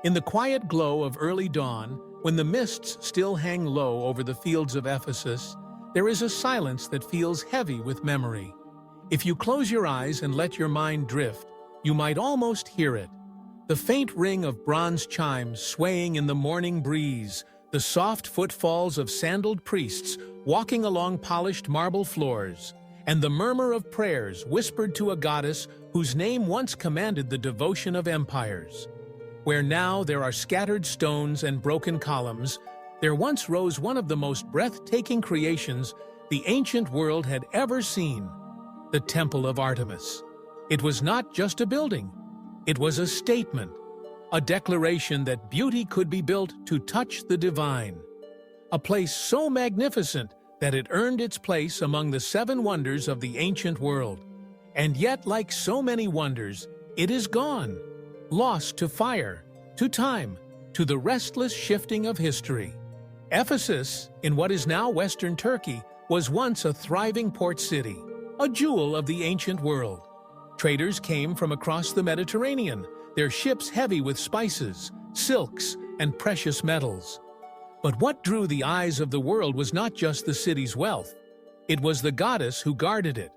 In the quiet glow of early dawn, when the mists still hang low over the fields of Ephesus, there is a silence that feels heavy with memory. If you close your eyes and let your mind drift, you might almost hear it. The faint ring of bronze chimes swaying in the morning breeze, the soft footfalls of sandaled priests walking along polished marble floors, and the murmur of prayers whispered to a goddess whose name once commanded the devotion of empires. Where now there are scattered stones and broken columns, there once rose one of the most breathtaking creations the ancient world had ever seen, the Temple of Artemis. It was not just a building, it was a statement, a declaration that beauty could be built to touch the divine. A place so magnificent that it earned its place among the 7 wonders of the ancient world. And yet, like so many wonders, it is gone, lost to fire, to time, to the restless shifting of history. Ephesus, in what is now Western Turkey, was once a thriving port city, a jewel of the ancient world. Traders came from across the Mediterranean, their ships heavy with spices, silks, and precious metals. But what drew the eyes of the world was not just the city's wealth. It was the goddess who guarded it.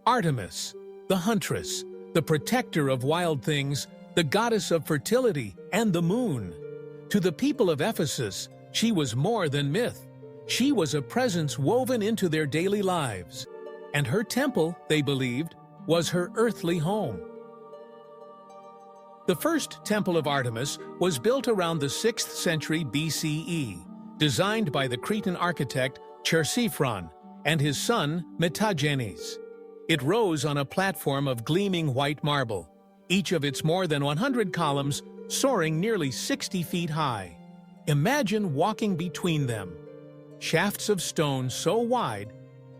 Artemis, the huntress, the protector of wild things, the goddess of fertility and the moon. To the people of Ephesus, she was more than myth. She was a presence woven into their daily lives. And her temple, they believed, was her earthly home. The first Temple of Artemis was built around the 6th century BCE, designed by the Cretan architect Chersiphron and his son Metagenes. It rose on a platform of gleaming white marble, each of its more than 100 columns soaring nearly 60 feet high. Imagine walking between them. Shafts of stone so wide,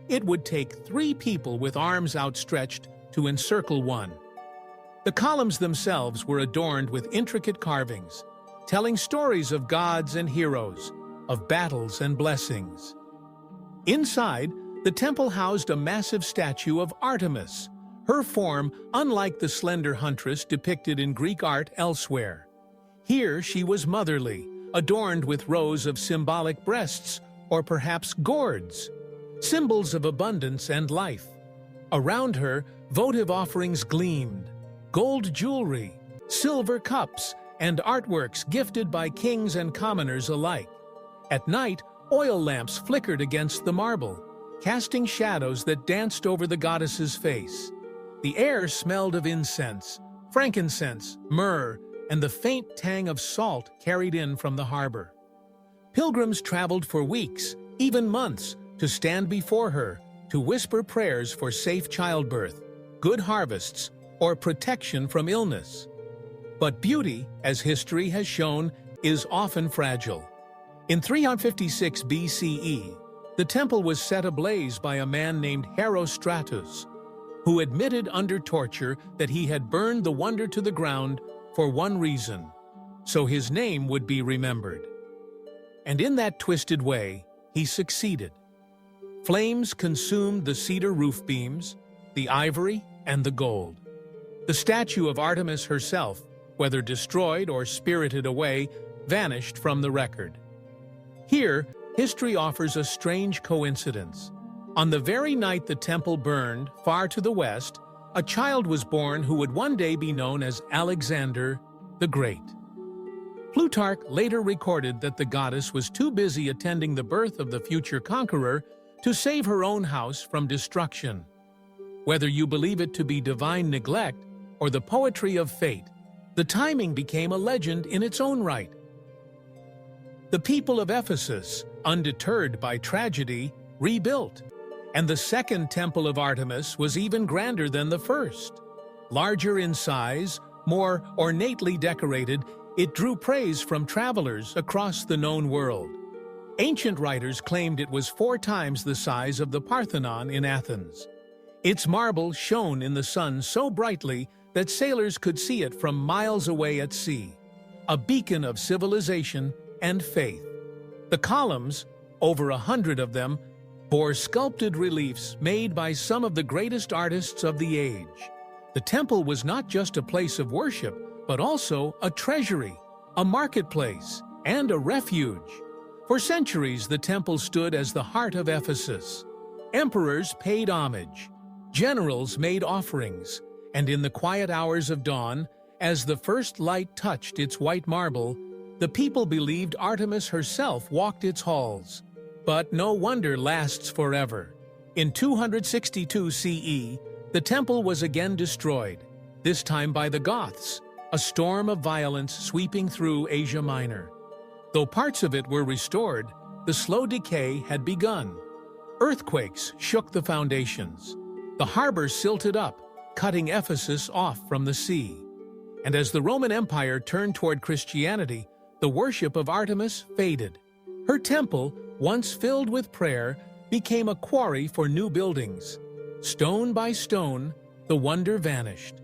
it would take 3 people with arms outstretched to encircle one. The columns themselves were adorned with intricate carvings, telling stories of gods and heroes, of battles and blessings. Inside, the temple housed a massive statue of Artemis, her form unlike the slender huntress depicted in Greek art elsewhere. Here she was motherly, adorned with rows of symbolic breasts, or perhaps gourds, symbols of abundance and life. Around her, votive offerings gleamed, gold jewelry, silver cups, and artworks gifted by kings and commoners alike. At night, oil lamps flickered against the marble, casting shadows that danced over the goddess's face. The air smelled of incense, frankincense, myrrh, and the faint tang of salt carried in from the harbor. Pilgrims traveled for weeks, even months, to stand before her, to whisper prayers for safe childbirth, good harvests, or protection from illness. But beauty, as history has shown, is often fragile. In 356 BCE, the temple was set ablaze by a man named Herostratus, who admitted under torture that he had burned the wonder to the ground for one reason, so his name would be remembered. And in that twisted way, he succeeded. Flames consumed the cedar roof beams, the ivory, and the gold. The statue of Artemis herself, whether destroyed or spirited away, vanished from the record. Here, history offers a strange coincidence. On the very night the temple burned, far to the west, a child was born who would one day be known as Alexander the Great. Plutarch later recorded that the goddess was too busy attending the birth of the future conqueror to save her own house from destruction. Whether you believe it to be divine neglect or the poetry of fate, the timing became a legend in its own right. The people of Ephesus, undeterred by tragedy, rebuilt, and the second Temple of Artemis was even grander than the first. Larger in size, more ornately decorated, it drew praise from travelers across the known world. Ancient writers claimed it was 4 times the size of the Parthenon in Athens. Its marble shone in the sun so brightly that sailors could see it from miles away at sea, a beacon of civilization and faith. The columns, over 100 of them, bore sculpted reliefs made by some of the greatest artists of the age. The temple was not just a place of worship, but also a treasury, a marketplace, and a refuge. For centuries, the temple stood as the heart of Ephesus. Emperors paid homage, generals made offerings, and in the quiet hours of dawn, as the first light touched its white marble, the people believed Artemis herself walked its halls. But no wonder lasts forever. In 262 CE, the temple was again destroyed, this time by the Goths, a storm of violence sweeping through Asia Minor. Though parts of it were restored, the slow decay had begun. Earthquakes shook the foundations. The harbor silted up, cutting Ephesus off from the sea. And as the Roman Empire turned toward Christianity, the worship of Artemis faded. Her temple, once filled with prayer, became a quarry for new buildings. Stone by stone, the wonder vanished.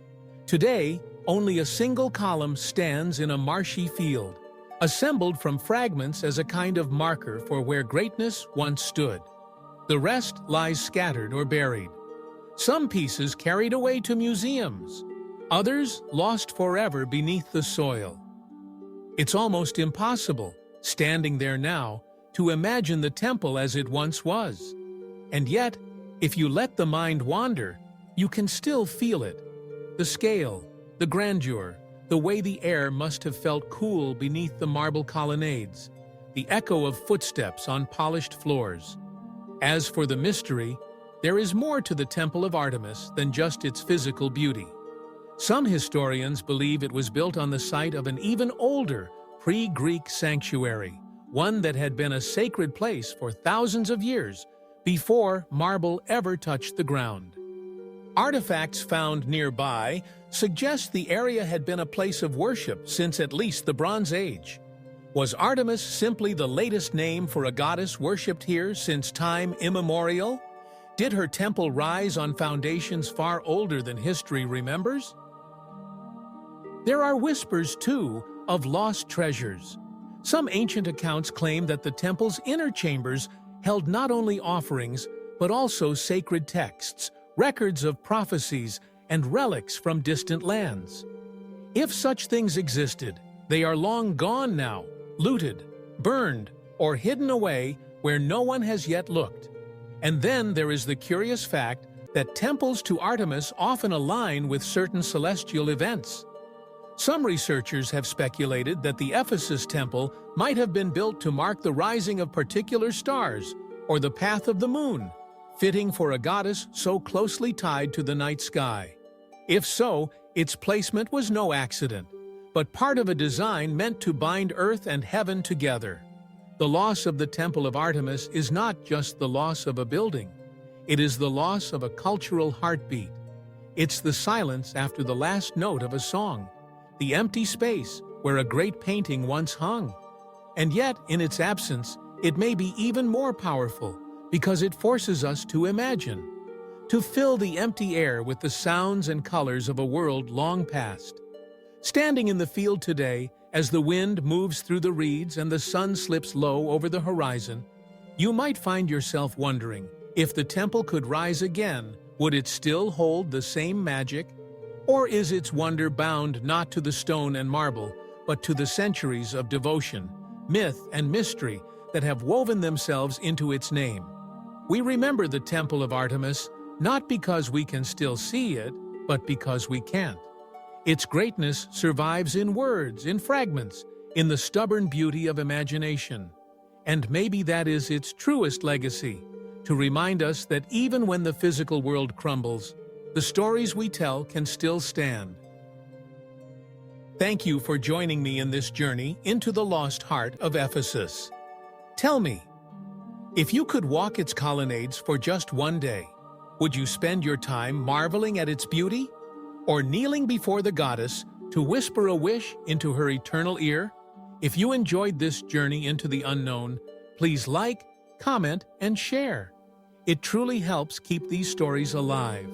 Today, only a single column stands in a marshy field, assembled from fragments as a kind of marker for where greatness once stood. The rest lies scattered or buried. Some pieces carried away to museums, others lost forever beneath the soil. It's almost impossible, standing there now, to imagine the temple as it once was. And yet, if you let the mind wander, you can still feel it. The scale, the grandeur, the way the air must have felt cool beneath the marble colonnades, the echo of footsteps on polished floors. As for the mystery, there is more to the Temple of Artemis than just its physical beauty. Some historians believe it was built on the site of an even older, pre-Greek sanctuary, one that had been a sacred place for thousands of years before marble ever touched the ground. Artifacts found nearby suggest the area had been a place of worship since at least the Bronze Age. Was Artemis simply the latest name for a goddess worshipped here since time immemorial? Did her temple rise on foundations far older than history remembers? There are whispers, too, of lost treasures. Some ancient accounts claim that the temple's inner chambers held not only offerings, but also sacred texts, records of prophecies, and relics from distant lands. If such things existed, they are long gone now, looted, burned, or hidden away where no one has yet looked. And then there is the curious fact that temples to Artemis often align with certain celestial events. Some researchers have speculated that the Ephesus temple might have been built to mark the rising of particular stars or the path of the moon, fitting for a goddess so closely tied to the night sky. If so, its placement was no accident, but part of a design meant to bind earth and heaven together. The loss of the Temple of Artemis is not just the loss of a building. It is the loss of a cultural heartbeat. It's the silence after the last note of a song, the empty space where a great painting once hung. And yet, in its absence, it may be even more powerful because it forces us to imagine, to fill the empty air with the sounds and colors of a world long past. Standing in the field today, as the wind moves through the reeds and the sun slips low over the horizon, you might find yourself wondering, if the temple could rise again, would it still hold the same magic? Or is its wonder bound not to the stone and marble, but to the centuries of devotion, myth, and mystery that have woven themselves into its name? We remember the Temple of Artemis not because we can still see it, but because we can't. Its greatness survives in words, in fragments, in the stubborn beauty of imagination. And maybe that is its truest legacy, to remind us that even when the physical world crumbles, the stories we tell can still stand. Thank you for joining me in this journey into the lost heart of Ephesus. Tell me, if you could walk its colonnades for just one day, would you spend your time marveling at its beauty? Or kneeling before the goddess to whisper a wish into her eternal ear? If you enjoyed this journey into the unknown, please like, comment, and share. It truly helps keep these stories alive.